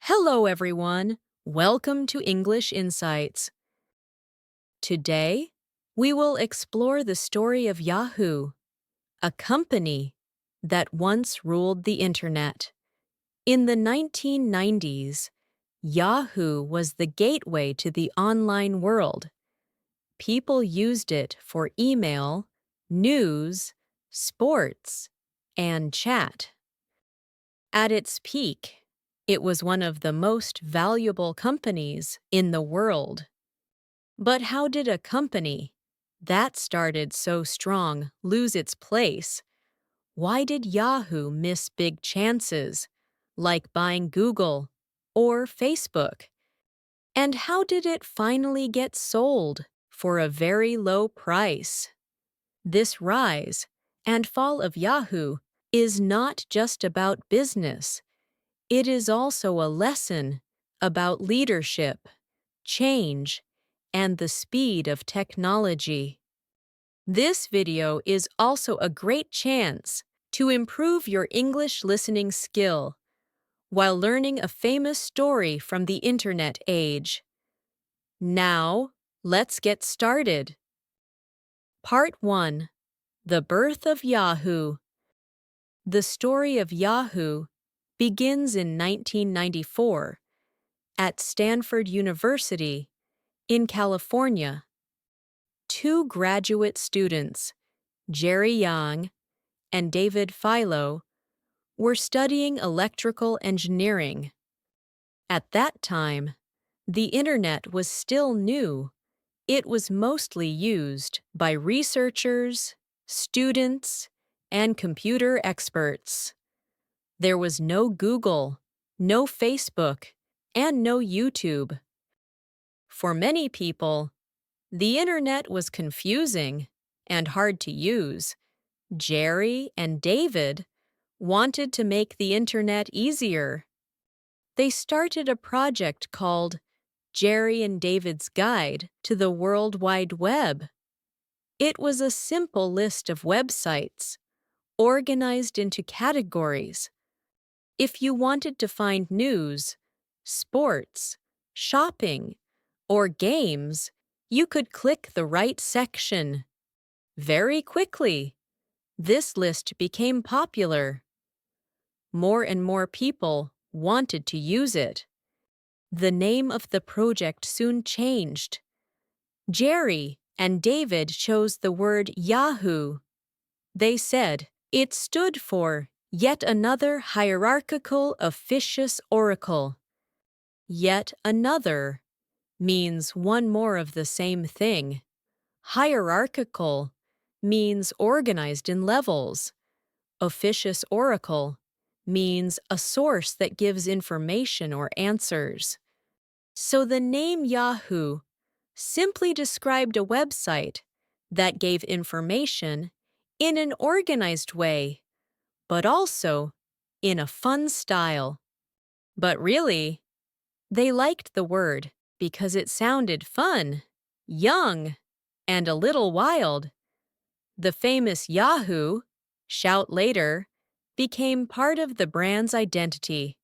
Hello, everyone. Welcome to English Insights. Today, we will explore the story of Yahoo, a company that once ruled the internet. In the 1990s, Yahoo was the gateway to the online world. People used it for email, news, sports, and chat. At its peak, it was one of the most valuable companies in the world. But how did a company that started so strong lose its place? Why did Yahoo miss big chances, like buying Google or Facebook? And how did it finally get sold for a very low price? This rise and fall of Yahoo is not just about business. It is also a lesson about leadership, change, and the speed of technology. This video is also a great chance to improve your English listening skill while learning a famous story from the internet age. Now, let's get started. Part 1. The Birth of Yahoo. The story of Yahoo begins in 1994 at Stanford University in California. Two graduate students, Jerry Yang and David Philo, were studying electrical engineering. At that time, the internet was still new. It was mostly used by researchers, students, and computer experts. There was no Google, no Facebook, and no YouTube. For many people, the internet was confusing and hard to use. Jerry and David wanted to make the internet easier. They started a project called Jerry and David's Guide to the World Wide Web. It was a simple list of websites, organized into categories. If you wanted to find news, sports, shopping, or games, you could click the right section. Very quickly, this list became popular. More and more people wanted to use it. The name of the project soon changed. Jerry and David chose the word Yahoo. They said it stood for yet another hierarchical officious oracle. Yet another means one more of the same thing. Hierarchical means organized in levels. Officious oracle means a source that gives information or answers. So the name Yahoo simply described a website that gave information in an organized way, but also in a fun style. But really, they liked the word because it sounded fun, young, and a little wild. The famous Yahoo, shout later, became part of the brand's identity.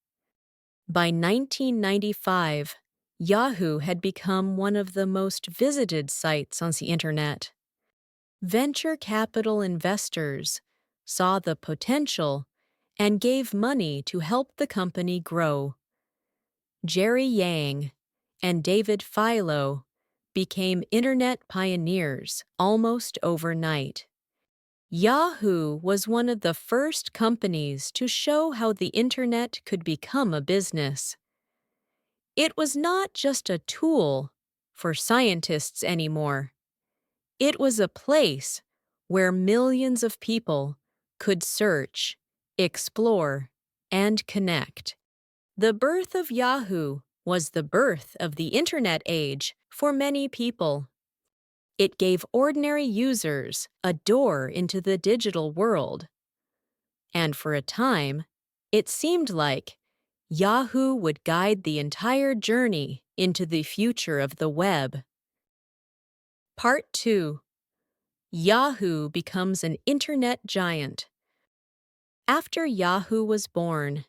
By 1995, Yahoo had become one of the most visited sites on the internet. Venture capital investors saw the potential and gave money to help the company grow. Jerry Yang and David Philo became internet pioneers almost overnight. Yahoo was one of the first companies to show how the internet could become a business. It was not just a tool for scientists anymore. It was a place where millions of people could search, explore, and connect. The birth of Yahoo was the birth of the internet age for many people. It gave ordinary users a door into the digital world. And for a time, it seemed like Yahoo would guide the entire journey into the future of the web. Part 2. Yahoo becomes an internet giant. After Yahoo was born,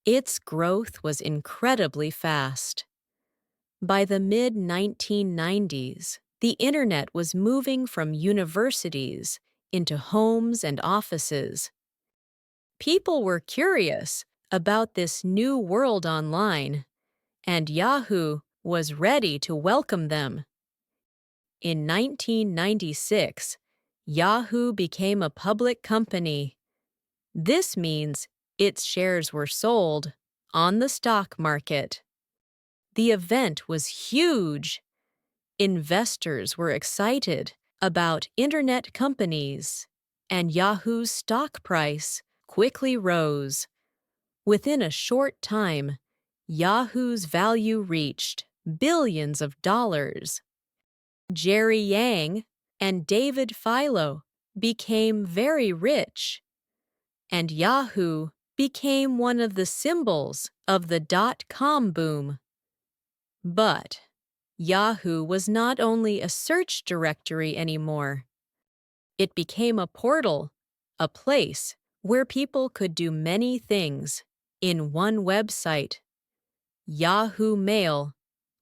Its growth was incredibly fast. By the mid-1990s, the internet was moving from universities into homes and offices. People were curious about this new world online, and Yahoo was ready to welcome them. In 1996, Yahoo became a public company. This means its shares were sold on the stock market. The event was huge. Investors were excited about internet companies, and Yahoo's stock price quickly rose. Within a short time, Yahoo's value reached billions of dollars. Jerry Yang and David Philo became very rich, and Yahoo became one of the symbols of the dot-com boom. But Yahoo was not only a search directory anymore. It became a portal, a place where people could do many things in one website. Yahoo Mail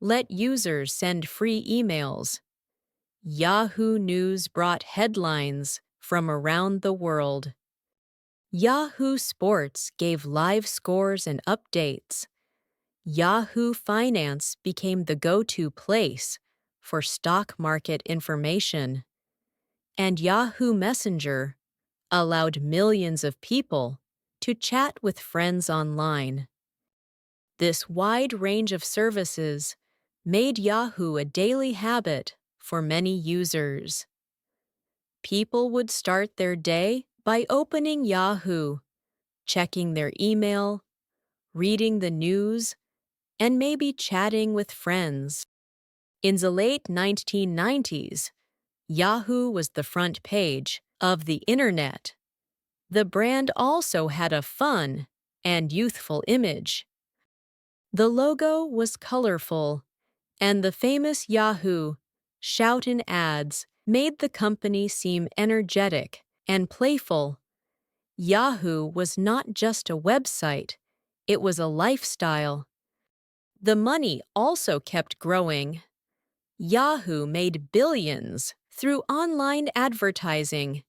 let users send free emails. Yahoo News brought headlines from around the world. Yahoo Sports gave live scores and updates. Yahoo Finance became the go-to place for stock market information. And Yahoo Messenger allowed millions of people to chat with friends online. This wide range of services made Yahoo a daily habit for many users. People would start their day by opening Yahoo, checking their email, reading the news, and maybe chatting with friends. In the late 1990s, Yahoo was the front page of the internet. The brand also had a fun and youthful image. The logo was colorful, and the famous Yahoo shout-in ads made the company seem energetic and playful. Yahoo was not just a website, it was a lifestyle. The money also kept growing. Yahoo made billions through online advertising.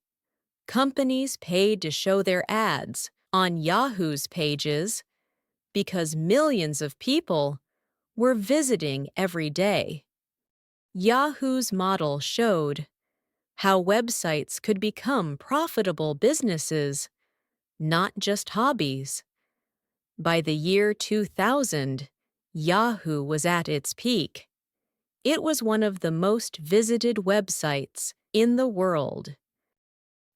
Companies paid to show their ads on Yahoo's pages because millions of people were visiting every day. Yahoo's model showed how websites could become profitable businesses, not just hobbies. By the year 2000, Yahoo was at its peak. It was one of the most visited websites in the world.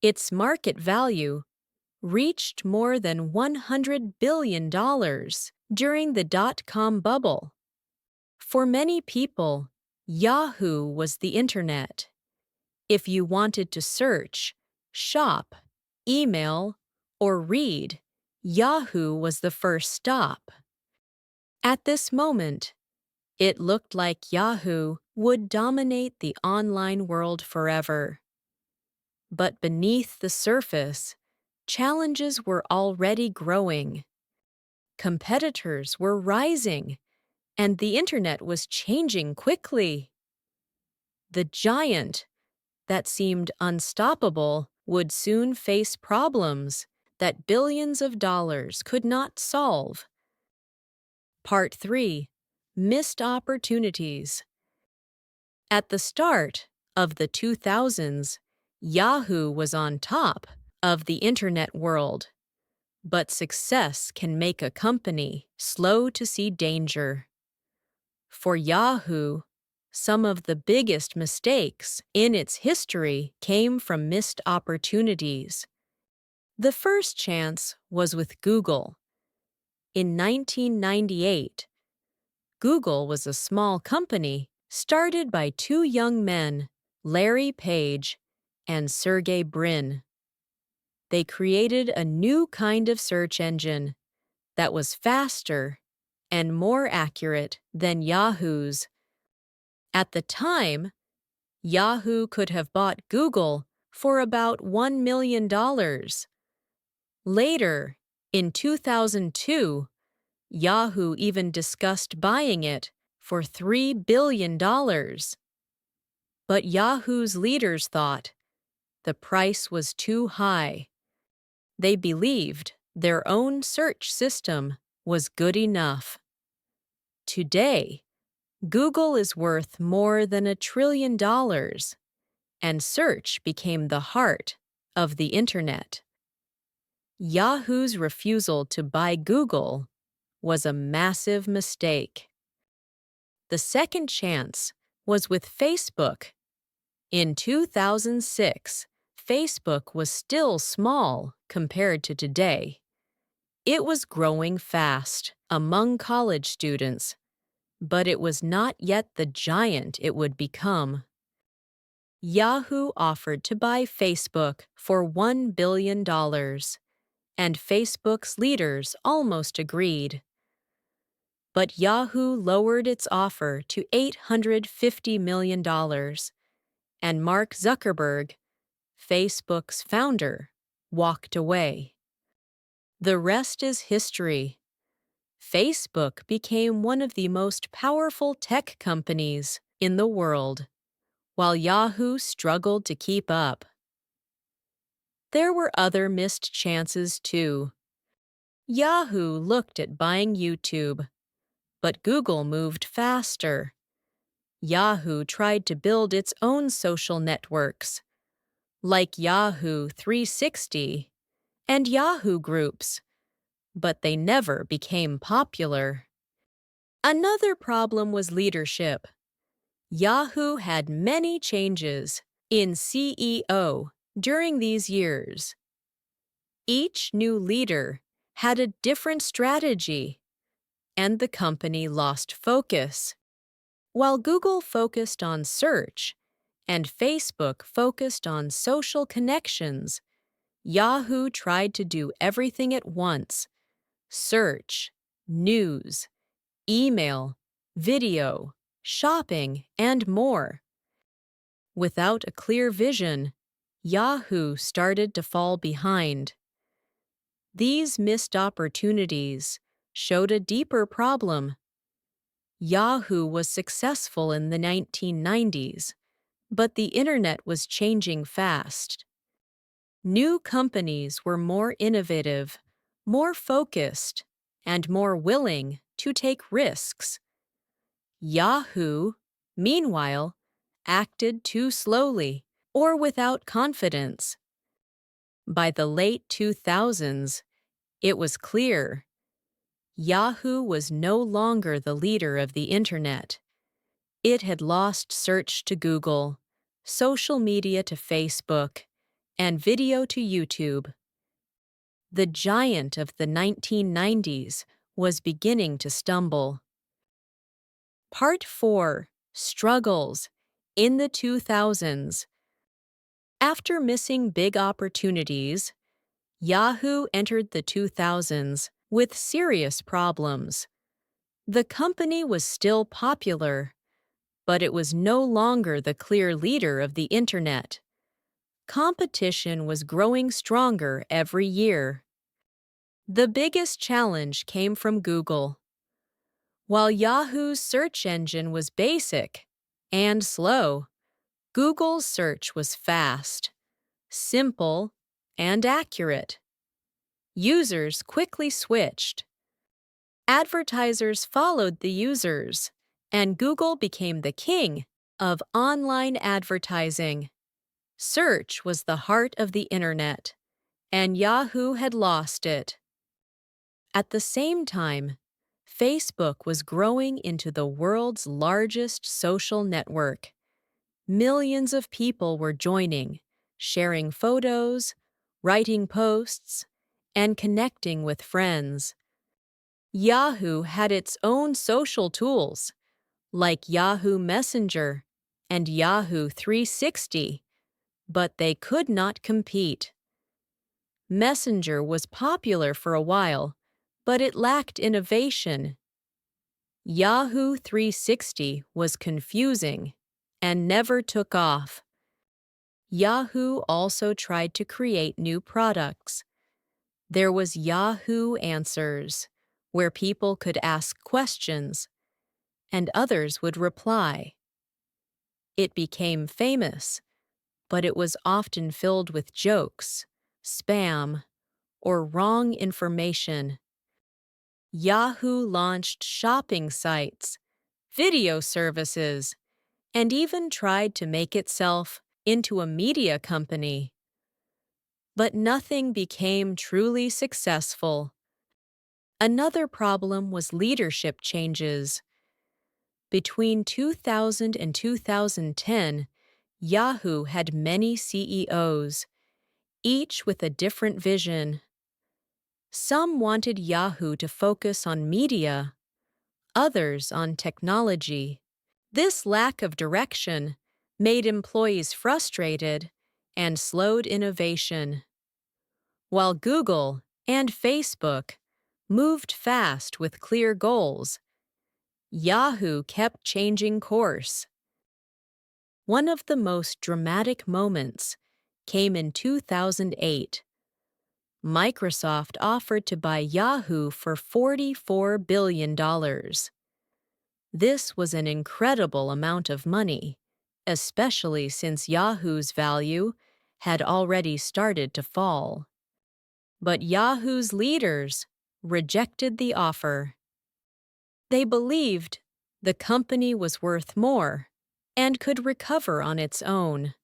Its market value reached more than $100 billion during the dot-com bubble. For many people, Yahoo was the internet. If you wanted to search, shop, email, or read, Yahoo was the first stop. At this moment, it looked like Yahoo would dominate the online world forever. But beneath the surface, challenges were already growing. Competitors were rising, and the internet was changing quickly. The giant that seemed unstoppable would soon face problems that billions of dollars could not solve. Part 3. Missed Opportunities. At the start of the 2000s, Yahoo was on top of the internet world. But success can make a company slow to see danger. For Yahoo, some of the biggest mistakes in its history came from missed opportunities. The first chance was with Google. In 1998, Google was a small company started by two young men, Larry Page and Sergey Brin. They created a new kind of search engine that was faster and more accurate than Yahoo's. At the time, Yahoo could have bought Google for about $1 million. Later, in 2002, Yahoo even discussed buying it for $3 billion. But Yahoo's leaders thought the price was too high. They believed their own search system was good enough. Today, Google is worth more than $1 trillion, and search became the heart of the internet. Yahoo's refusal to buy Google was a massive mistake. The second chance was with Facebook. In 2006, Facebook was still small compared to today. It was growing fast among college students, but it was not yet the giant it would become. Yahoo offered to buy Facebook for $1 billion, and Facebook's leaders almost agreed. But Yahoo lowered its offer to $850 million, and Mark Zuckerberg, Facebook's founder, walked away. The rest is history. Facebook became one of the most powerful tech companies in the world, while Yahoo struggled to keep up. There were other missed chances too. Yahoo looked at buying YouTube, but Google moved faster. Yahoo tried to build its own social networks, like Yahoo 360 and Yahoo Groups, but they never became popular. Another problem was leadership. Yahoo had many changes in CEO during these years. Each new leader had a different strategy, and the company lost focus. While Google focused on search and Facebook focused on social connections, Yahoo tried to do everything at once: search, news, email, video, shopping, and more. Without a clear vision, Yahoo started to fall behind. These missed opportunities showed a deeper problem. Yahoo was successful in the 1990s, but the internet was changing fast. New companies were more innovative, more focused, and more willing to take risks. Yahoo, meanwhile, acted too slowly or without confidence. By the late 2000s, it was clear Yahoo was no longer the leader of the internet. It had lost search to Google, social media to Facebook, and video to YouTube. The giant of the 1990s was beginning to stumble. Part 4: Struggles in the 2000s. After missing big opportunities, Yahoo entered the 2000s with serious problems. The company was still popular, but it was no longer the clear leader of the internet. Competition was growing stronger every year. The biggest challenge came from Google. While Yahoo's search engine was basic and slow, Google's search was fast, simple, and accurate. Users quickly switched. Advertisers followed the users, and Google became the king of online advertising. Search was the heart of the internet, and Yahoo had lost it. At the same time, Facebook was growing into the world's largest social network. Millions of people were joining, sharing photos, writing posts, and connecting with friends. Yahoo had its own social tools, like Yahoo Messenger and Yahoo 360, but they could not compete. Messenger was popular for a while, but it lacked innovation. Yahoo 360 was confusing and never took off. Yahoo also tried to create new products. There was Yahoo Answers, where people could ask questions and others would reply. It became famous, but it was often filled with jokes, spam, or wrong information. Yahoo launched shopping sites, video services, and even tried to make itself into a media company. But nothing became truly successful. Another problem was leadership changes. Between 2000 and 2010, Yahoo had many CEOs, each with a different vision. Some wanted Yahoo to focus on media, others on technology. This lack of direction made employees frustrated and slowed innovation. While Google and Facebook moved fast with clear goals, Yahoo kept changing course. One of the most dramatic moments came in 2008. Microsoft offered to buy Yahoo for $44 billion. This was an incredible amount of money, especially since Yahoo's value had already started to fall. But Yahoo's leaders rejected the offer. They believed the company was worth more and could recover on its own.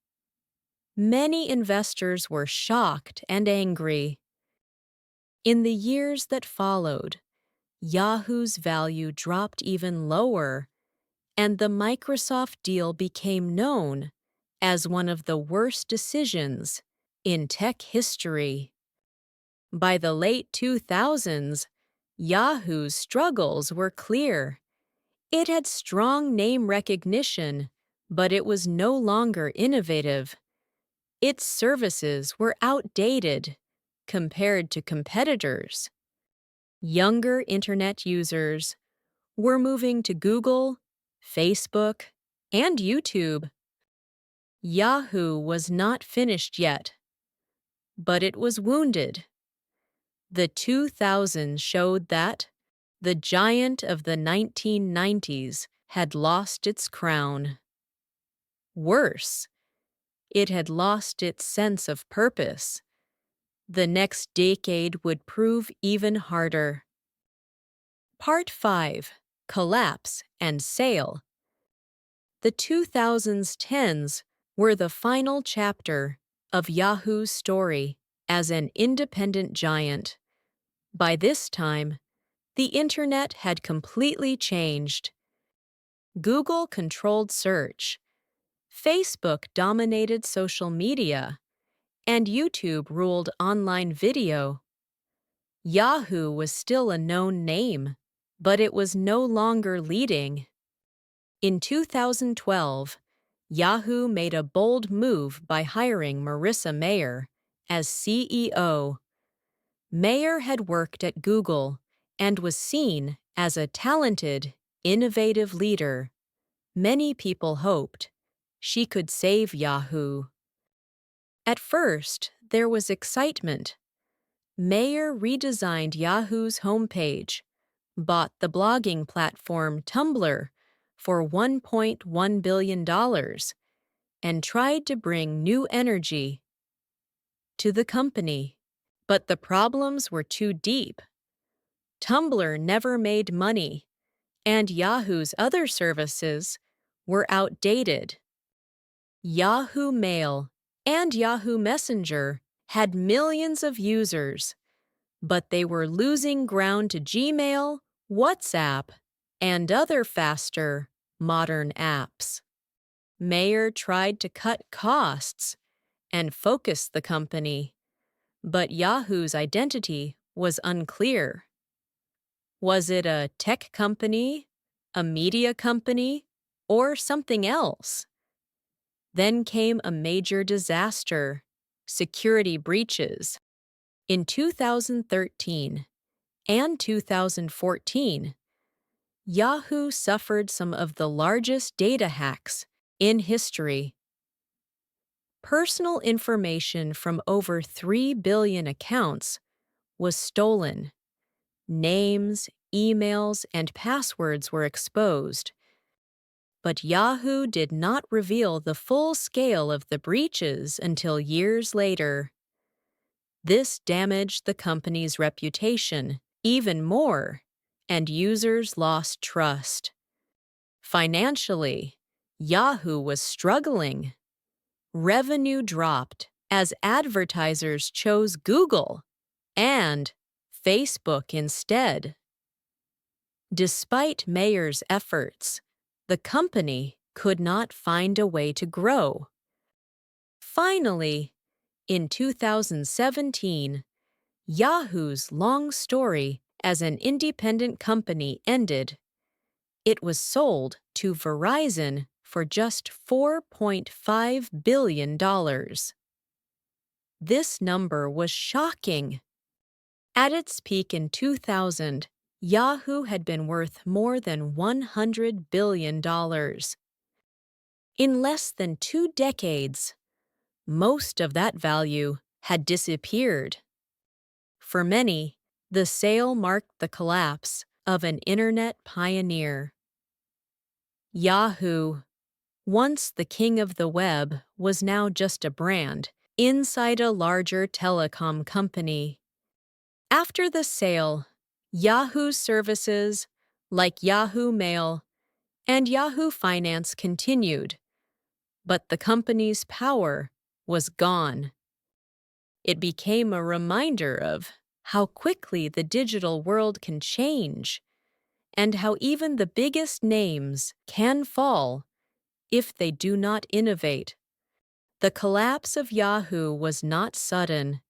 Many investors were shocked and angry. In the years that followed, Yahoo's value dropped even lower, and the Microsoft deal became known as one of the worst decisions in tech history. By the late 2000s, Yahoo's struggles were clear. It had strong name recognition, but it was no longer innovative. Its services were outdated compared to competitors. Younger internet users were moving to Google, Facebook, and YouTube. Yahoo was not finished yet, but it was wounded. The 2000s showed that the giant of the 1990s had lost its crown. Worse, it had lost its sense of purpose. The next decade would prove even harder. Part 5: Collapse and Sale. The 2010s were the final chapter of Yahoo's story as an independent giant. By this time, the internet had completely changed. Google controlled search, Facebook dominated social media, and YouTube ruled online video. Yahoo was still a known name, but it was no longer leading. In 2012, Yahoo made a bold move by hiring Marissa Mayer as CEO. Mayer had worked at Google and was seen as a talented, innovative leader. Many people hoped she could save Yahoo. At first, there was excitement. Mayer redesigned Yahoo's homepage, bought the blogging platform Tumblr for $1.1 billion, and tried to bring new energy to the company. But the problems were too deep. Tumblr never made money, and Yahoo's other services were outdated. Yahoo Mail and Yahoo Messenger had millions of users, but they were losing ground to Gmail, WhatsApp, and other faster, modern apps. Mayer tried to cut costs and focus the company, but Yahoo's identity was unclear. Was it a tech company, a media company, or something else? Then came a major disaster: security breaches. In 2013 and 2014, Yahoo suffered some of the largest data hacks in history. Personal information from over 3 billion accounts was stolen. Names, emails and passwords were exposed. But Yahoo did not reveal the full scale of the breaches until years later. This damaged the company's reputation even more, and users lost trust. Financially, Yahoo was struggling. Revenue dropped as advertisers chose Google and Facebook instead. Despite Mayer's efforts, the company could not find a way to grow. Finally, in 2017, Yahoo's long story as an independent company ended. It was sold to Verizon for just $4.5 billion. This number was shocking. At its peak in 2000, Yahoo had been worth more than $100 billion. In less than 2 decades, most of that value had disappeared. For many, the sale marked the collapse of an internet pioneer. Yahoo, once the king of the web, was now just a brand inside a larger telecom company. After the sale, Yahoo's services, like Yahoo Mail and Yahoo Finance, continued, but the company's power was gone. It became a reminder of how quickly the digital world can change, and how even the biggest names can fall if they do not innovate. The collapse of Yahoo was not sudden.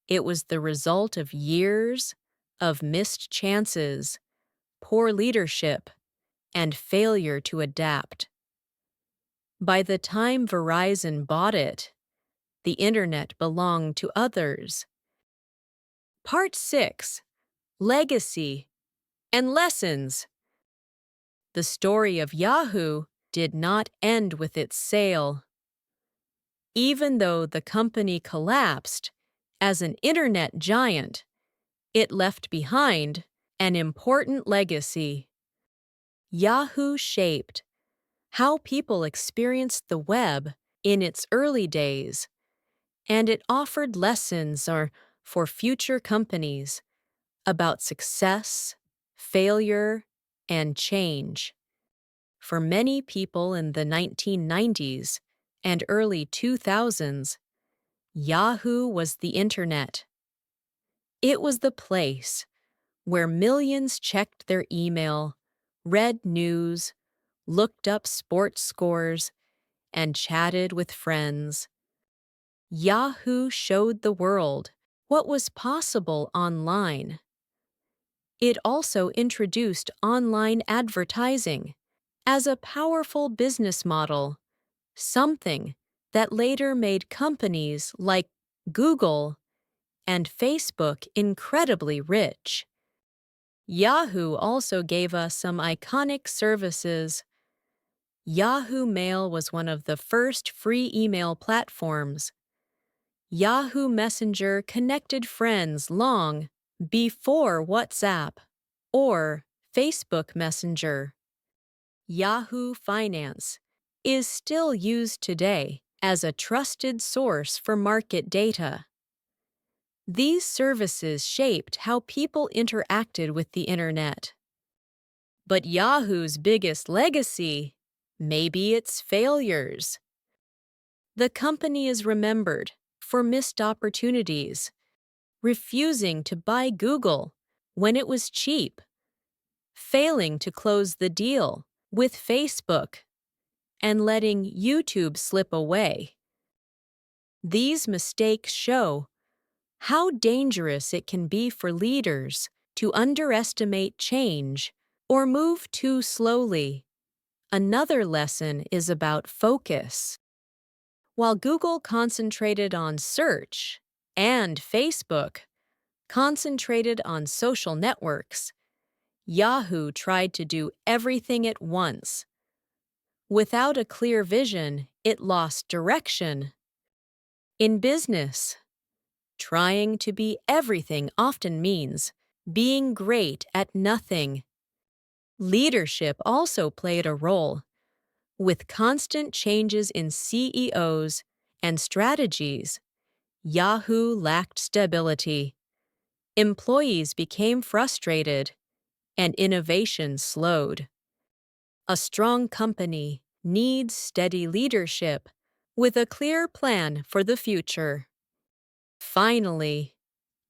It was the result of years of missed chances, poor leadership, and failure to adapt. By the time Verizon bought it, the internet belonged to others. Part 6: Legacy and Lessons. The story of Yahoo did not end with its sale. Even though the company collapsed, as an internet giant, it left behind an important legacy. Yahoo shaped how people experienced the web in its early days, and it offered lessons for future companies about success, failure, and change. For many people in the 1990s and early 2000s, Yahoo was the internet. It was the place where millions checked their email, read news, looked up sports scores, and chatted with friends. Yahoo showed the world what was possible online. It also introduced online advertising as a powerful business model, something that later made companies like Google and Facebook incredibly rich. Yahoo also gave us some iconic services. Yahoo Mail was one of the first free email platforms. Yahoo Messenger connected friends long before WhatsApp or Facebook Messenger. Yahoo Finance is still used today as a trusted source for market data. These services shaped how people interacted with the internet. But Yahoo's biggest legacy may be its failures. The company is remembered for missed opportunities, refusing to buy Google when it was cheap, failing to close the deal with Facebook, and letting YouTube slip away. These mistakes show how dangerous it can be for leaders to underestimate change or move too slowly. Another lesson is about focus. While Google concentrated on search and Facebook concentrated on social networks, Yahoo tried to do everything at once. Without a clear vision, it lost direction. In business, trying to be everything often means being great at nothing. Leadership also played a role. With constant changes in CEOs and strategies, Yahoo lacked stability. Employees became frustrated, and innovation slowed. A strong company needs steady leadership with a clear plan for the future. Finally,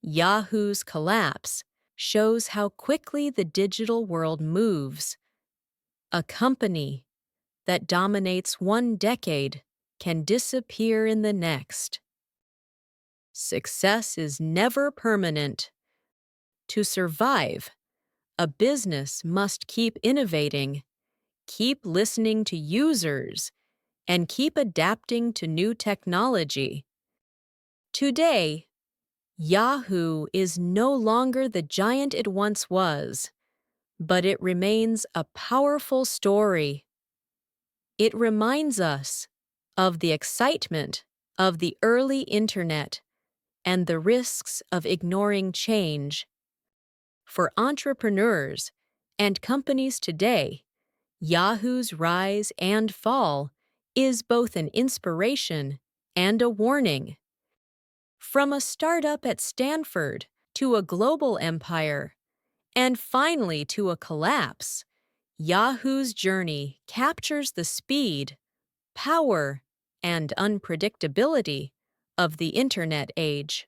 Yahoo's collapse shows how quickly the digital world moves. A company that dominates one decade can disappear in the next. Success is never permanent. To survive, a business must keep innovating, keep listening to users, and keep adapting to new technology. Today, Yahoo is no longer the giant it once was, but it remains a powerful story. It reminds us of the excitement of the early internet and the risks of ignoring change. For entrepreneurs and companies today, Yahoo's rise and fall is both an inspiration and a warning. From a startup at Stanford to a global empire, and finally to a collapse, Yahoo's journey captures the speed, power, and unpredictability of the Internet age.